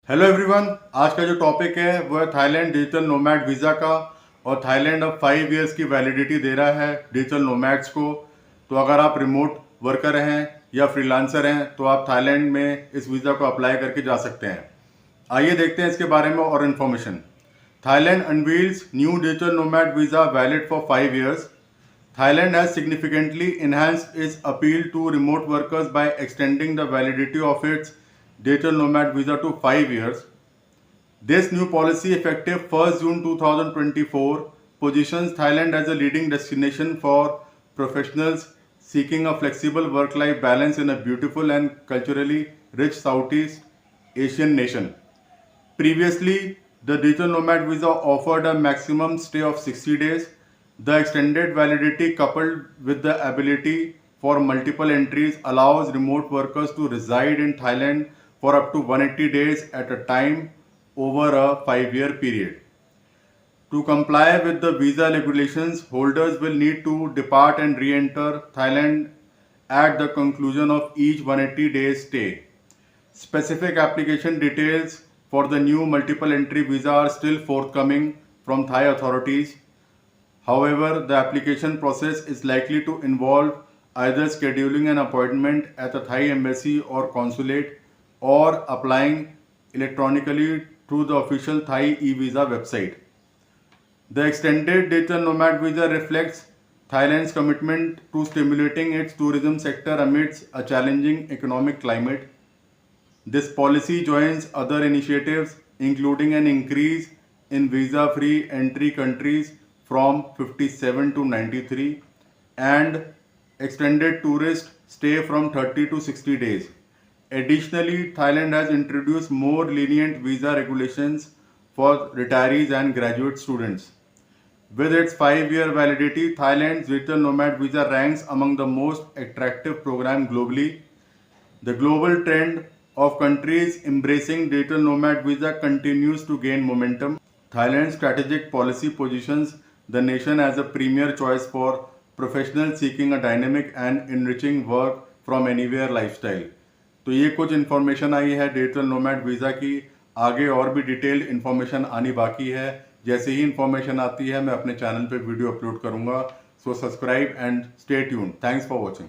Hello everyone, आज का जो टॉपिक है वो है थाईलैंड डिजिटल नोमैड वीज़ा का। और थाईलैंड अब 5 इयर्स की वैलिडिटी दे रहा है डिजिटल नोमैड्स को। तो अगर आप रिमोट वर्कर हैं या फ्रीलांसर हैं तो आप थाईलैंड में इस वीज़ा को अप्लाई करके जा सकते हैं। आइए देखते हैं इसके बारे में और information. Thailand unveils new digital nomad visa valid for 5 years. Thailand has significantly enhanced its appeal to remote workers by extending the validity of its digital nomad visa to 5 years. This new policy, effective 1st June 2024, positions Thailand as a leading destination for professionals seeking a flexible work-life balance in a beautiful and culturally rich Southeast Asian nation. Previously, the digital nomad visa offered a maximum stay of 60 days. The extended validity, coupled with the ability for multiple entries, allows remote workers to reside in Thailand for up to 180 days at a time over a 5-year period. To comply with the visa regulations, holders will need to depart and re-enter Thailand at the conclusion of each 180-day stay. Specific application details for the new multiple entry visa are still forthcoming from Thai authorities. However, the application process is likely to involve either scheduling an appointment at the Thai embassy or consulate or applying electronically through the official Thai e-visa website. The extended digital nomad visa reflects Thailand's commitment to stimulating its tourism sector amidst a challenging economic climate. This policy joins other initiatives, including an increase in visa-free entry countries from 57 to 93 and extended tourist stay from 30 to 60 days. Additionally, Thailand has introduced more lenient visa regulations for retirees and graduate students. With its 5-year validity, Thailand's digital nomad visa ranks among the most attractive programs globally. The global trend of countries embracing digital nomad visa continues to gain momentum. Thailand's strategic policy positions the nation as a premier choice for professionals seeking a dynamic and enriching work from anywhere lifestyle. तो ये कुछ information आई है digital nomad visa की। आगे और भी detailed information आनी बाकी है। जैसे ही इन्फॉर्मेशन आती है मैं अपने चैनल पे वीडियो अपलोड करूँगा। So subscribe and stay tuned. Thanks for watching.